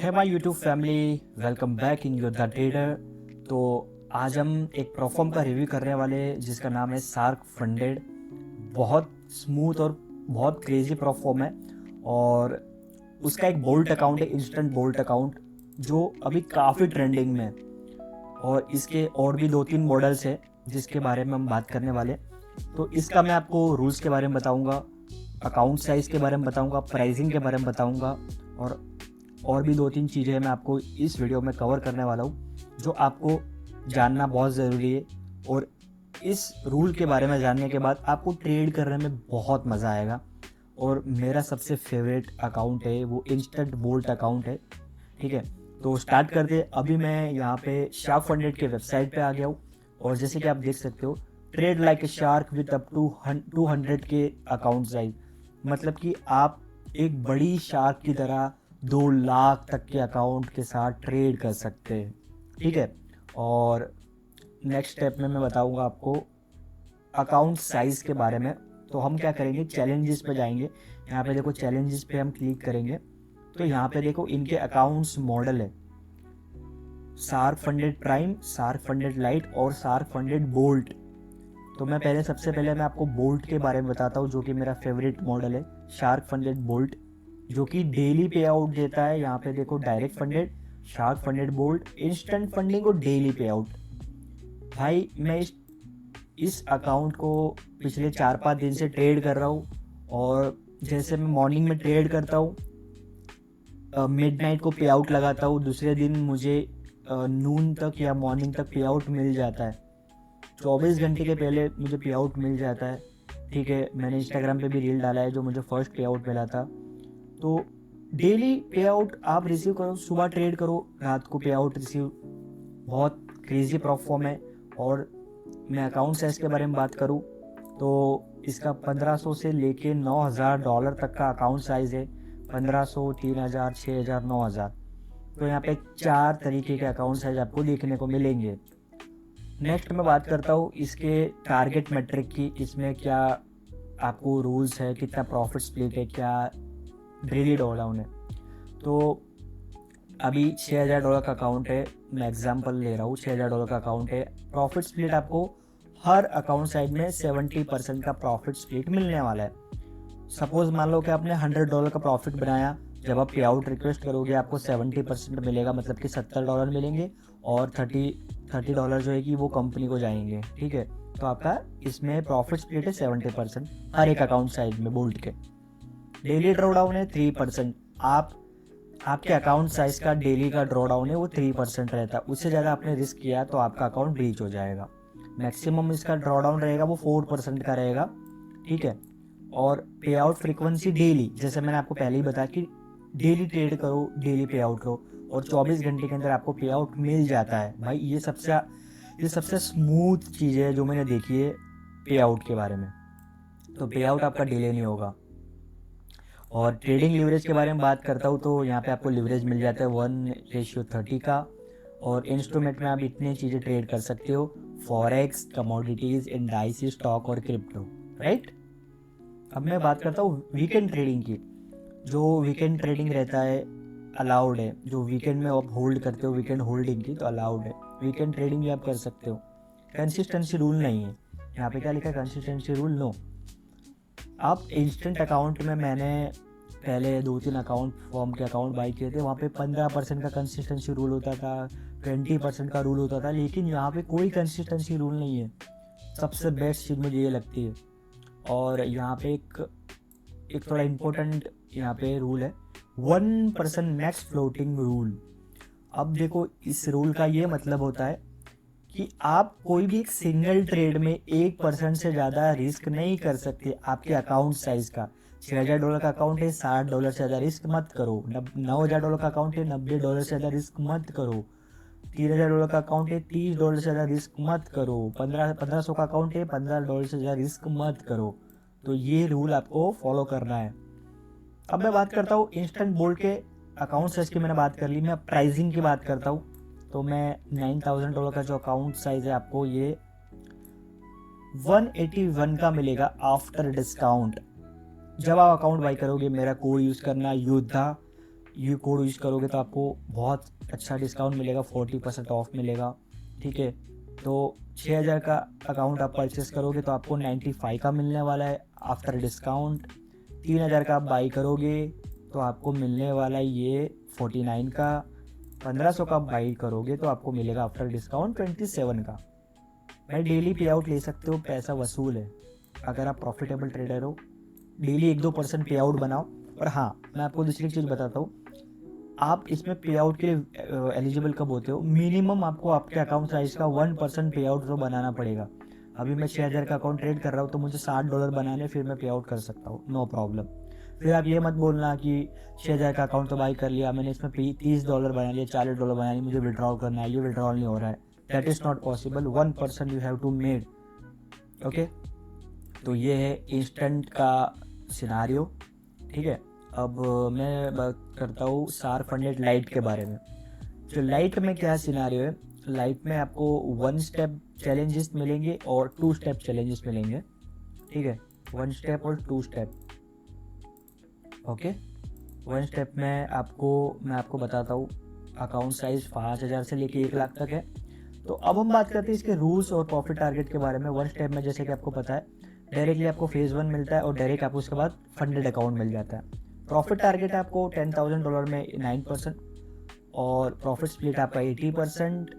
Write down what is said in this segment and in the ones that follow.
है my YouTube family, welcome back in your the trader. तो आज हम एक प्रोफॉर्म का रिव्यू करने वाले हैं जिसका नाम है शार्क फंडेड। बहुत स्मूथ और बहुत क्रेजी प्रोफॉर्म है और उसका एक बोल्ट अकाउंट है, इंस्टेंट बोल्ट अकाउंट, जो अभी काफ़ी ट्रेंडिंग में है। और इसके और भी 2-3 मॉडल्स है जिसके बारे में हम बात करने वाले हैं। तो इसका मैं आपको रूल्स के बारे में बताऊंगा, अकाउंट साइज़ के बारे में बताऊंगा, प्राइसिंग के बारे में बताऊंगा और भी 2-3 चीज़ें मैं आपको इस वीडियो में कवर करने वाला हूँ जो आपको जानना बहुत ज़रूरी है। और इस रूल के बारे में जानने के बाद आपको ट्रेड करने में बहुत मज़ा आएगा। और मेरा सबसे फेवरेट अकाउंट है वो इंस्टेंट बोल्ट अकाउंट है। ठीक है, तो स्टार्ट करते। अभी मैं यहाँ पे शार्क फंडेड के वेबसाइट पे आ गया हूँ और जैसे कि आप देख सकते हो, trade like a shark with up to 200 के अकाउंट साइज, मतलब कि आप एक बड़ी शार्क की तरह 2 लाख तक के अकाउंट के साथ ट्रेड कर सकते हैं। ठीक है, और नेक्स्ट स्टेप में मैं बताऊंगा आपको अकाउंट साइज के बारे में। तो हम क्या करेंगे, चैलेंजेस पे जाएंगे। यहाँ पे देखो, चैलेंजेस पे हम क्लिक करेंगे तो यहाँ पे देखो इनके अकाउंट्स मॉडल है, shark funded prime, shark funded light और शार्क फंडेड बोल्ट। तो मैं सबसे पहले मैं आपको बोल्ट के बारे में बताता हूँ, जो कि मेरा फेवरेट मॉडल है, शार्क फंडेड बोल्ट, जो कि डेली पे आउट देता है। यहाँ पे देखो, direct funded, shark funded bolt, instant funding और डेली पे आउट। भाई मैं इस अकाउंट को पिछले 4-5 दिन से ट्रेड कर रहा हूँ। और जैसे मैं मॉर्निंग में ट्रेड करता हूँ, मिडनाइट को पे आउट लगाता हूँ, दूसरे दिन मुझे नून तक या मॉर्निंग तक पे आउट मिल जाता है। 24 घंटे के पहले मुझे पे आउट मिल जाता है। ठीक है, मैंने इंस्टाग्राम पे भी रील डाला है जो मुझे फर्स्ट पे आउट मिला था। तो डेली पे आउट आप रिसीव करो, सुबह ट्रेड करो, रात को पे आउट रिसीव। बहुत क्रेजी परफॉर्म है। और मैं अकाउंट साइज के बारे में बात करूँ तो इसका 1500 से लेके $9,000 तक का अकाउंट साइज है। 1500, 3000, 6000, 9000। तो यहाँ पे 4 तरीके के अकाउंट साइज आपको देखने को मिलेंगे। नेक्स्ट मैं बात करता हूँ इसके टारगेट मेट्रिक की। इसमें क्या आपको रूल्स है, कितना प्रॉफिट स्प्लिट है, क्या डेली ड्रॉडाउन है। तो अभी $6,000 का अकाउंट है, मैं एग्जांपल ले रहा हूँ, $6,000 का अकाउंट है। प्रॉफिट स्प्लिट आपको हर अकाउंट साइड में 70% का प्रॉफिट स्प्लिट मिलने वाला है। सपोज मान लो कि आपने $100 का प्रॉफिट बनाया, जब आप पे आउट रिक्वेस्ट करोगे आपको 70% मिलेगा, मतलब कि $70 मिलेंगे और 30 जो है कि वो कंपनी को जाएंगे। ठीक है, तो आपका इसमें प्रॉफिट स्प्लिट है 70% हर एक अकाउंट साइड में बोल्ट के। डेली ड्रॉडाउन है 3%। आपके अकाउंट साइज का डेली का ड्रॉडाउन है वो 3% रहता है। उससे ज़्यादा आपने रिस्क किया तो आपका अकाउंट ब्रीच हो जाएगा। मैक्सिमम इसका ड्रॉडाउन रहेगा वो 4% का रहेगा। ठीक है, और पे आउट फ्रीक्वेंसी डेली, जैसे मैंने आपको पहले ही बताया कि डेली ट्रेड करो, डेली पे आउट लो और 24 घंटे के अंदर आपको पे आउट मिल जाता है। भाई ये सबसे स्मूथ चीज़ है जो मैंने देखी है पे आउट के बारे में। तो पे आउट आपका डिले नहीं होगा। और ट्रेडिंग लिवरेज के बारे में बात करता हूँ तो यहाँ पे आपको लिवरेज मिल जाता है 1:30 का। और इंस्ट्रूमेंट में आप इतनी चीज़ें ट्रेड कर सकते हो, फॉरेक्स, कमोडिटीज, इंडाइस, स्टॉक और क्रिप्टो। राइट, अब मैं बात करता हूँ वीकेंड ट्रेडिंग की। जो वीकेंड ट्रेडिंग रहता है अलाउड है, जो वीकेंड में आप होल्ड करते हो, वीकेंड होल्डिंग की तो अलाउड है। वीकेंड ट्रेडिंग भी आप कर सकते हो, कंसिस्टेंसी रूल नहीं है। यहाँ पे क्या लिखा है, कंसिस्टेंसी रूल नो। आप इंस्टेंट अकाउंट में, मैंने पहले 2-3 अकाउंट फॉर्म के अकाउंट बाई किए थे, वहाँ पे 15% का कंसिस्टेंसी रूल होता था, 20% का रूल होता था, लेकिन यहाँ पे कोई कंसिस्टेंसी रूल नहीं है। सबसे बेस्ट चीज़ मुझे ये लगती है। और यहाँ पे एक थोड़ा इम्पोर्टेंट यहाँ पे रूल है, 1% मैक्स फ्लोटिंग रूल। अब देखो, इस रूल का ये मतलब होता है कि आप कोई भी एक सिंगल ट्रेड में 1% से ज़्यादा रिस्क नहीं कर सकते आपके अकाउंट साइज का। $6,000 का अकाउंट है, $60 से ज़्यादा रिस्क मत करो। $9,000 का अकाउंट है, $90 से ज़्यादा रिस्क मत करो। $3,000 का अकाउंट है, $30 से ज़्यादा रिस्क मत करो। 1500 का अकाउंट है, $15 से ज़्यादा रिस्क मत करो। तो ये रूल आपको फॉलो करना है। अब मैं बात करता हूँ इंस्टेंट बोल्ट के अकाउंट साइज की, मैंने बात कर ली। मैं प्राइसिंग की बात करता हूँ तो मैं $9,000 का जो अकाउंट साइज है आपको ये 181 का मिलेगा आफ्टर डिस्काउंट। जब आप अकाउंट बाई करोगे, मेरा कोड यूज़ करना, योद्धा ये कोड यूज़ करोगे तो आपको बहुत अच्छा डिस्काउंट मिलेगा, 40% ऑफ मिलेगा, ठीक है। तो 6,000 का अकाउंट आप परचेस करोगे तो आपको 95 का मिलने वाला है आफ्टर डिस्काउंट। 3,000 का आप बाई करोगे तो आपको मिलने वाला है ये 49 का। 1,500 का आप बाई करोगे तो आपको मिलेगा आफ्टर डिस्काउंट 27 का। भाई डेली पे आउट ले सकते हो, पैसा वसूल है। अगर आप प्रॉफिटेबल ट्रेडर हो, डेली 1-2% पे आउट बनाओ। और हाँ, मैं आपको दूसरी चीज़ बताता हूँ, आप इसमें पे आउट के लिए एलिजिबल कब होते हो। मिनिमम आपको आपके अकाउंट साइज का 1% पे आउट तो बनाना पड़ेगा। अभी मैं 6,000 का अकाउंट ट्रेड कर रहा हूँ तो मुझे $60 बनाने, फिर मैं पे आउट कर सकता हूँ, नो प्रॉब्लम। फिर आप ये मत बोलना कि 6,000 का अकाउंट तो बाई कर लिया मैंने, इसमें $30 बना लिया, $40 बना लिया, मुझे विड्रॉल करना है, ये विड्रॉल नहीं हो रहा है। That is not possible. 1% you have to made, okay. तो ये है इंस्टेंट का सिनारियो, ठीक है। अब मैं बात करता हूँ सार्क फंडेड लाइट के बारे में। जो लाइट में क्या सिनारियो है, लाइट में आपको 1 स्टेप चैलेंजेस मिलेंगे और 2 स्टेप चैलेंजेस मिलेंगे, ठीक है। 1 स्टेप और 2 स्टेप, ओके। 1 स्टेप में मैं आपको बताता हूँ, अकाउंट साइज 5,000 से लेके 1 लाख तक है। तो अब हम बात करते हैं इसके रूल्स और प्रॉफिट टारगेट के बारे में। 1 स्टेप में जैसे कि आपको पता है, डायरेक्टली आपको फेज 1 मिलता है और डायरेक्ट आपको उसके बाद फंडेड अकाउंट मिल जाता है। प्रॉफिट टारगेट है आपको $10,000 में 9%, और प्रॉफिट स्प्लिट आपका 80%,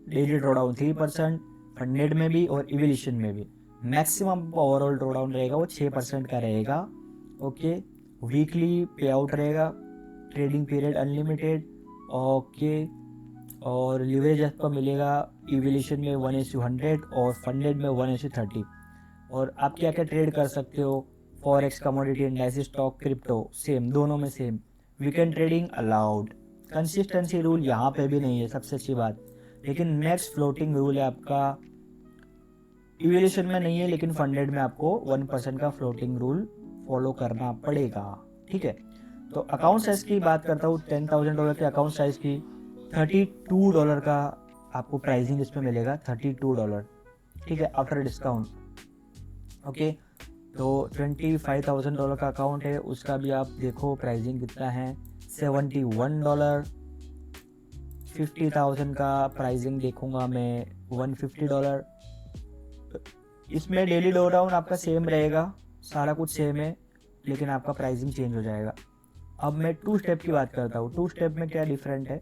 डेली ड्रॉडाउन 3%, फंडेड में भी और इवोल्यूशन में भी। मैक्सिमम ओवरऑल ड्रॉडाउन रहेगा वो 6% का रहेगा, ओके। वीकली पे आउट रहेगा, ट्रेडिंग पीरियड अनलिमिटेड, ओके। और लीवरेज आपको मिलेगा इवोल्यूशन में 1:100 और फंडेड में 1:30। और आप क्या क्या ट्रेड कर सकते हो, forex, commodity, analysis, stock, crypto, same, दोनों में same. Weekend trading allowed. Consistency rule यहाँ पे भी नहीं है, सबसे अच्छी बात। लेकिन नेक्स्ट फ्लोटिंग रूल है आपका, इवोल्यूशन में नहीं है लेकिन फंडेड में आपको 1% का फ्लोटिंग रूल फॉलो करना पड़ेगा, ठीक है। तो अकाउंट साइज की बात करता हूँ, $10,000 के अकाउंट साइज की $32 का आपको प्राइसिंग इसमें मिलेगा, $32, ठीक है, आफ्टर डिस्काउंट, ओके। तो $25,000 का अकाउंट है, उसका भी आप देखो प्राइसिंग कितना है, $71। 50,000 का प्राइसिंग देखूंगा मैं, $150। इसमें डेली ड्रॉडाउन आपका सेम रहेगा, सारा कुछ सेम है, लेकिन आपका प्राइसिंग चेंज हो जाएगा। अब मैं 2 स्टेप की बात करता हूँ। 2 स्टेप में क्या डिफरेंट है।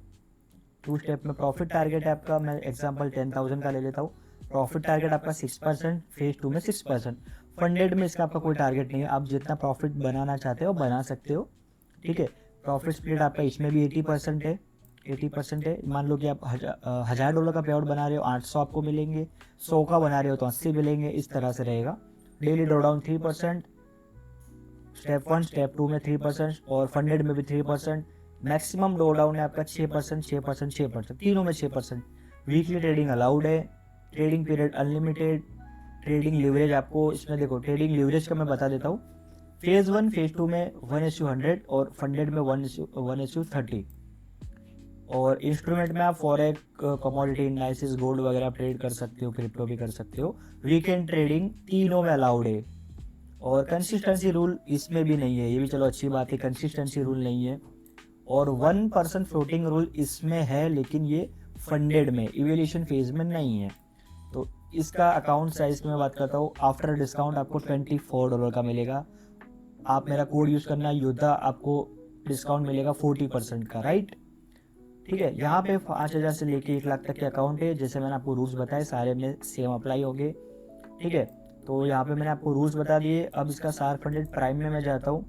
2 स्टेप में प्रॉफिट टारगेट है आपका, मैं एग्जांपल 10,000 का ले लेता हूँ। प्रॉफिट टारगेट आपका 6%, फेज 2 में 6%। फंडेड में इसका आपका कोई टारगेट नहीं है, आप जितना प्रॉफिट बनाना चाहते हो बना सकते हो, ठीक है। प्रॉफिट स्प्लिट आपका इसमें भी 80% है, 80% है। मान लो कि आप $1,000 का पे आउट बना रहे हो, 800 आपको मिलेंगे। 100 का बना रहे हो तो 80 मिलेंगे, इस तरह से रहेगा। डेली ड्रॉडाउन 3%, स्टेप 1 स्टेप 2 में 3%, और फंडेड में भी 3%। मैक्सिमम ड्रॉडाउन है आपका 6%, 6%, 6%, तीनों में 6%। वीकली ट्रेडिंग अलाउड है, trading period unlimited. Trading leverage आपको इसमें देखो, ट्रेडिंग लीवरेज का मैं बता देता हूँ। फेज 1 फेज 2 में 1:100 और फंडेड में 1:30। और इंस्ट्रूमेंट में आप फॉरेक्स, कमोडिटी, एनालिसिस, गोल्ड वगैरह आप ट्रेड कर सकते हो, क्रिप्टो भी कर सकते हो। वीकेंड ट्रेडिंग तीनों में अलाउड है। और कंसिस्टेंसी रूल इसमें भी नहीं है, ये भी चलो अच्छी बात है, कंसिस्टेंसी रूल नहीं है। और 1% फ्लोटिंग रूल इसमें है, लेकिन ये फंडेड में, इवोल्यूशन फेज में नहीं है। तो इसका अकाउंट साइज की मैं बात करता हूँ, आफ्टर डिस्काउंट आपको $24 का मिलेगा। आप मेरा कोड यूज करना योद्धा, आपको डिस्काउंट मिलेगा 40% का, राइट, ठीक है। यहाँ पे 5,000 से लेके 1 लाख तक के अकाउंट है, जैसे मैंने आपको रूल्स बताए सारे में सेम अप्लाई होंगे, ठीक है। तो यहाँ पे मैंने आपको रूल्स बता दिए। अब इसका सार्क फंडेड प्राइम में मैं जाता हूँ।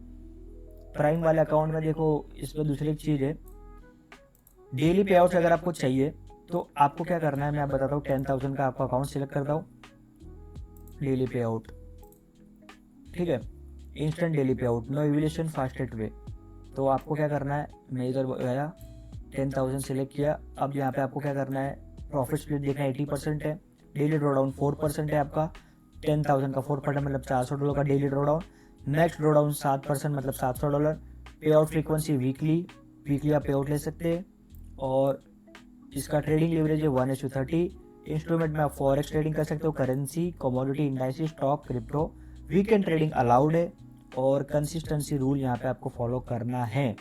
प्राइम वाले अकाउंट में देखो, इसमें दूसरी एक चीज़ है, डेली पे आउट अगर आपको चाहिए तो आपको क्या करना है मैं आप बताता हूँ। 10,000 का आपका अकाउंट सिलेक्ट करता हूँ, डेली पे आउट, ठीक है, instant daily pay out, no evolution, fastest way. तो आपको क्या करना है, मैं इधर गया, 10,000 सिलेक्ट किया। अब यहाँ पे आपको क्या करना है, प्रॉफिट स्प्लिट देखना, 80% है। डेली ड्रॉडाउन 4% है आपका, 10,000 का 4% मतलब $400 का डेली ड्रॉडाउन। नेक्स्ट ड्रॉडाउन 7% मतलब $700। पे आउट फ्रीक्वेंसी वीकली आप पे आउट ले सकते हैं। और इसका ट्रेडिंग लीवरेज है 1:30। इंस्ट्रूमेंट में आप फॉरेक्स ट्रेडिंग कर सकते हो, currency, commodity, indices, stock, crypto. Weekend trading allowed है। और कंसिस्टेंसी रूल यहाँ पे आपको फॉलो करना है।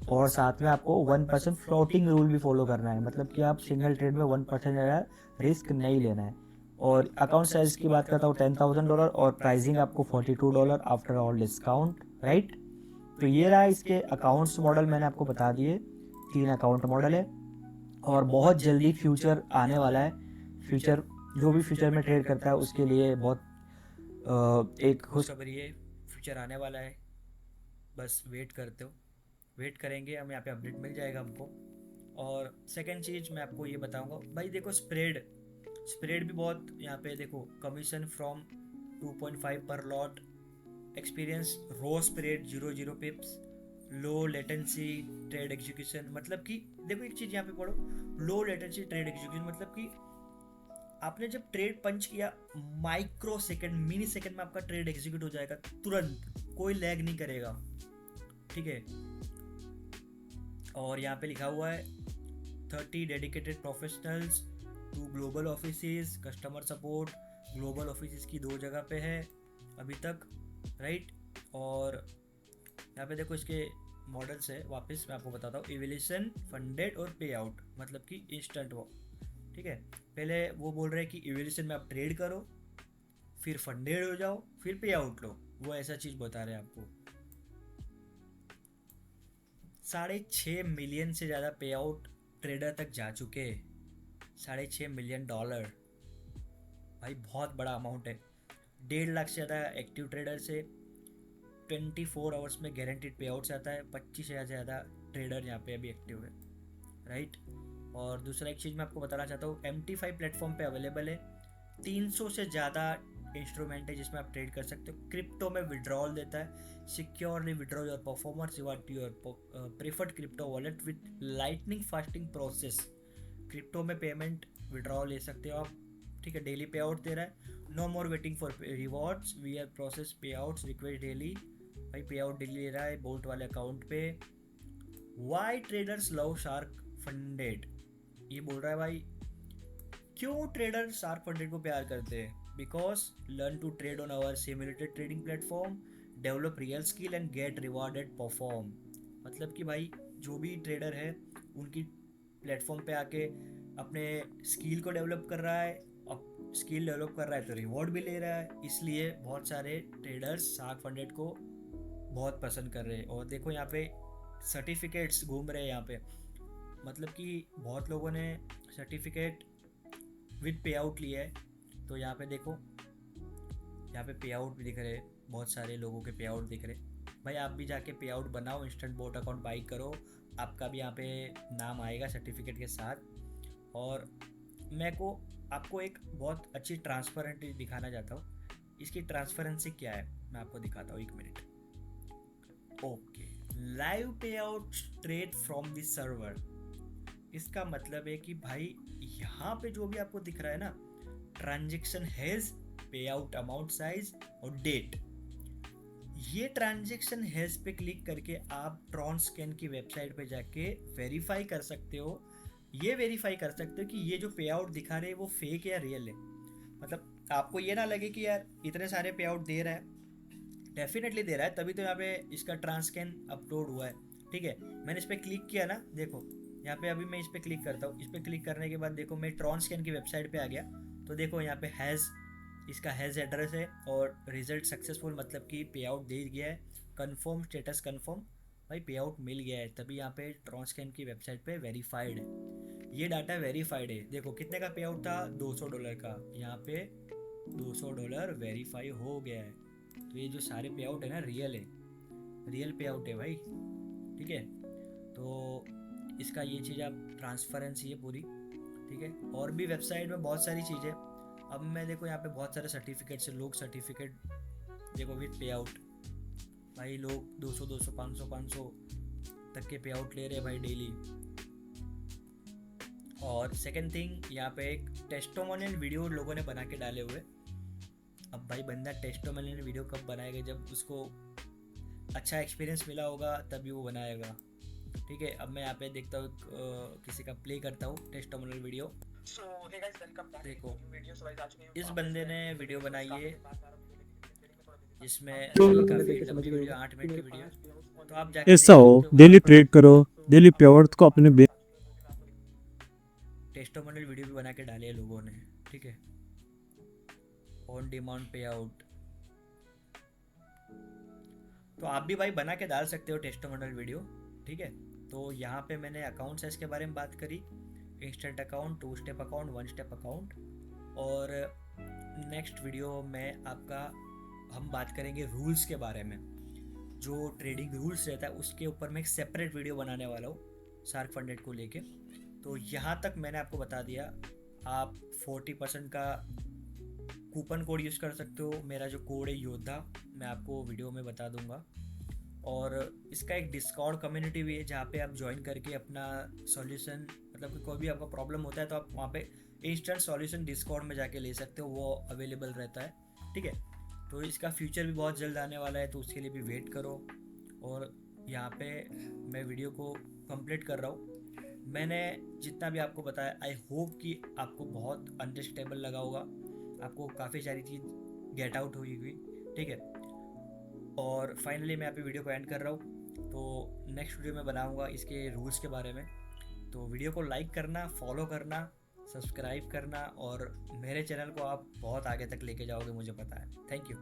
और साथ में आपको 1% फ्लोटिंग रूल भी फॉलो करना है, मतलब कि आप सिंगल ट्रेड में 1% ज़्यादा रिस्क नहीं लेना है। और अकाउंट साइज की बात करता हूँ $10,000 और प्राइसिंग आपको $42 आफ्टर ऑल डिस्काउंट, राइट। तो ये रहा इसके अकाउंट्स मॉडल, मैंने आपको बता दिए 3 अकाउंट मॉडल है। और बहुत जल्दी फ्यूचर आने वाला है। फ्यूचर जो भी फ्यूचर में ट्रेड करता है उसके लिए बहुत एक खुशखबरी है, फ्यूचर आने वाला है, बस वेट करते हो, वेट करेंगे हम, यहाँ पे अपडेट मिल जाएगा हमको। और सेकंड चीज़ मैं आपको ये बताऊंगा भाई, देखो स्प्रेड भी बहुत यहाँ पे देखो, commission from 2.5 per lot, experience raw spread 0 pips, low latency trade execution, मतलब कि देखो एक चीज़ यहाँ पे पढ़ो, लो लेटेंसी ट्रेड एग्जीक्यूशन मतलब कि आपने जब ट्रेड पंच किया माइक्रो सेकंड मिनी सेकंड में आपका ट्रेड एग्जीक्यूट हो जाएगा तुरंत, कोई लैग नहीं करेगा, ठीक है। और यहाँ पे लिखा हुआ है 30 dedicated professionals, 2 global offices, customer support global offices की 2 जगह पे है अभी तक, राइट। और यहाँ पे देखो इसके मॉडल्स है, वापस मैं आपको बताता हूँ, इवोल्यूशन, फंडेड और पे आउट, मतलब कि इंस्टेंट वो, ठीक है। पहले वो बोल रहे हैं कि इवोल्यूशन में आप ट्रेड करो, फिर फंडेड हो जाओ, फिर पे आउट लो, वो ऐसा चीज़ बता रहे हैं आपको। 6.5 मिलियन से ज़्यादा पे आउट ट्रेडर तक जा चुके हैं, $6.5 मिलियन, भाई बहुत बड़ा अमाउंट है। 1.5 लाख से ज़्यादा एक्टिव ट्रेडर से 24 आवर्स में गारंटीड पे आउट से आता है, 25,000 से ज़्यादा ट्रेडर यहाँ पे अभी एक्टिव है, राइट। और दूसरा एक चीज़ मैं आपको बताना चाहता हूँ, MT5 प्लेटफॉर्म पे अवेलेबल है, 300 से ज़्यादा इंस्ट्रूमेंट है जिसमें आप ट्रेड कर सकते हो। क्रिप्टो में विड्रॉल देता है, securely withdraw your performance reward to your preferred crypto wallet with lightning fasting process. Crypto में पेमेंट विड्रॉ ले सकते हो आप, ठीक है, डेली पे आउट दे रहा है, no more waiting for rewards, we are process payouts request daily, भाई पे आउट डेली ले रहा है बोल्ट वाले अकाउंट पे। Why traders love Shark Funded, ये बोल रहा है भाई क्यों ट्रेडर शार्क फंडेड को प्यार करते हैं, because learn to trade on our simulated trading platform, develop real skill and get rewarded perform, मतलब कि भाई जो भी ट्रेडर है उनकी प्लेटफॉर्म पे आके अपने स्किल को डेवलप कर रहा है, अब स्किल डेवलप कर रहा है तो रिवॉर्ड भी ले रहा है, इसलिए बहुत सारे ट्रेडर्स शार्क फंडेड को बहुत पसंद कर रहे हैं। और देखो यहाँ पे सर्टिफिकेट्स घूम रहे हैं यहाँ पे, मतलब कि बहुत लोगों ने सर्टिफिकेट विद पे आउट लिया है, तो यहाँ पे देखो, यहाँ पे पे आउट भी दिख रहे हैं, बहुत सारे लोगों के पे आउट दिख रहे। भाई आप भी जाके पे आउट बनाओ, इंस्टेंट बोट अकाउंट बाई करो, आपका भी यहाँ पे नाम आएगा सर्टिफिकेट के साथ। और मैं को आपको एक बहुत अच्छी ट्रांसपेरेंसी दिखाना चाहता हूँ, इसकी ट्रांसपेरेंसी क्या है मैं आपको दिखाता हूँ, 1 मिनट। ओके, लाइव पे out straight from the server, इसका मतलब है कि भाई यहाँ पे जो भी आपको दिख रहा है ना, ट्रांजेक्शन हैज, पे आउट अमाउंट साइज और डेट, ये ट्रांजेक्शन हैज पे क्लिक करके आप ट्रॉनस्कैन की वेबसाइट पे जाके वेरीफाई कर सकते हो, ये वेरीफाई कर सकते हो कि ये जो पे आउट दिखा रहे हैं वो फेक है या रियल है। मतलब आपको ये ना लगे कि यार इतने सारे पे आउट दे रहा है, डेफिनेटली दे रहा है, तभी तो यहाँ पे इसका ट्रांसकैन अपलोड हुआ है, ठीक है। मैंने इस पर क्लिक किया ना, देखो यहाँ पे अभी मैं इस पर क्लिक करता हूँ, इस पर क्लिक करने के बाद देखो मैं ट्रॉनस्कैन की वेबसाइट पे आ गया, तो देखो यहाँ पे हैज़, इसका हैज़ एड्रेस है और रिजल्ट सक्सेसफुल, मतलब कि पे आउट दे गया है, कन्फर्म स्टेटस कन्फर्म, भाई पे आउट मिल गया है, तभी यहाँ पे ट्रॉनस्कैन की वेबसाइट पे वेरीफाइड है, ये डाटा वेरीफाइड है। देखो कितने का पे आउट था, $200 का, यहाँ पे $200 वेरीफाई हो गया है, तो ये जो सारे पे आउट है ना रियल है, रियल पे आउट है भाई, ठीक है। तो इसका ये चीज़ आप ट्रांसपेरेंसी है पूरी, ठीक है। और भी वेबसाइट में बहुत सारी चीज़ें, अब मैं देखो यहाँ पे बहुत सारे सर्टिफिकेट से, लोग सर्टिफिकेट देखो विद पे आउट, भाई लोग 200 200 500 तक के पे आउट ले रहे हैं भाई डेली। और सेकंड थिंग, यहाँ पे एक टेस्टिमोनियल वीडियो लोगों ने बना के डाले हुए, अब भाई बंदा टेस्टिमोनियल वीडियो कब बनाएगा, जब उसको अच्छा एक्सपीरियंस मिला होगा तभी वो बनाएगा, ठीक है। अब मैं यहाँ पे देखता हूँ, किसी का प्ले करता हूँ टेस्टिमोनियल वीडियो। देखो इस बंदे ने वीडियो बनाई है, जिसमें काफ़ी लंबी वीडियो, 8 मिनट की वीडियो, तो आप जाके ऐसा देख हो, सकते हो वहाँ डेली पर। ट्रेड करो, डेली पे आउट को अपने टेस्टोमोनियल वीडियो भी बना के डाली है लोगों ने, ठीक है, ऑन डिमांड पे आउट। तो आप भी भाई बना के डाल सकते हो टेस्टोमोनियल वीडियो, ठीक है। तो यहाँ पे मैंने अकाउंट साइज के बारे में बात करी, instant account, 2 step account, 1 step account. और नेक्स्ट वीडियो में आपका हम बात करेंगे रूल्स के बारे में, जो ट्रेडिंग रूल्स रहता है उसके ऊपर मैं एक सेपरेट वीडियो बनाने वाला हूँ शार्क फंडेड को लेके। तो यहाँ तक मैंने आपको बता दिया। आप 40% का कूपन कोड यूज़ कर सकते हो, मेरा जो कोड है योद्धा, मैं आपको वीडियो में बता दूंगा। और इसका एक डिस्कॉर्ड कम्युनिटी भी है जहाँ पे आप ज्वाइन करके अपना सॉल्यूशन, मतलब कि कोई भी आपका प्रॉब्लम होता है तो आप वहाँ पे इंस्टेंट सॉल्यूशन डिस्कॉर्ड में जाके ले सकते हो, वो अवेलेबल रहता है, ठीक है। तो इसका फ्यूचर भी बहुत जल्द आने वाला है, तो उसके लिए भी वेट करो। और यहाँ पे मैं वीडियो को कंप्लीट कर रहा हूँ। मैंने जितना भी आपको बताया, आई होप कि आपको बहुत अंडरस्टेबल लगा होगा, आपको काफ़ी सारी चीज़ गेट आउट हुई हुई, ठीक है। और फाइनली मैं यहाँ पे वीडियो को एंड कर रहा हूँ। तो नेक्स्ट वीडियो में बनाऊँगा इसके रूल्स के बारे में। तो वीडियो को लाइक करना, फॉलो करना, सब्सक्राइब करना, और मेरे चैनल को आप बहुत आगे तक लेके जाओगे, मुझे पता है। Thank you.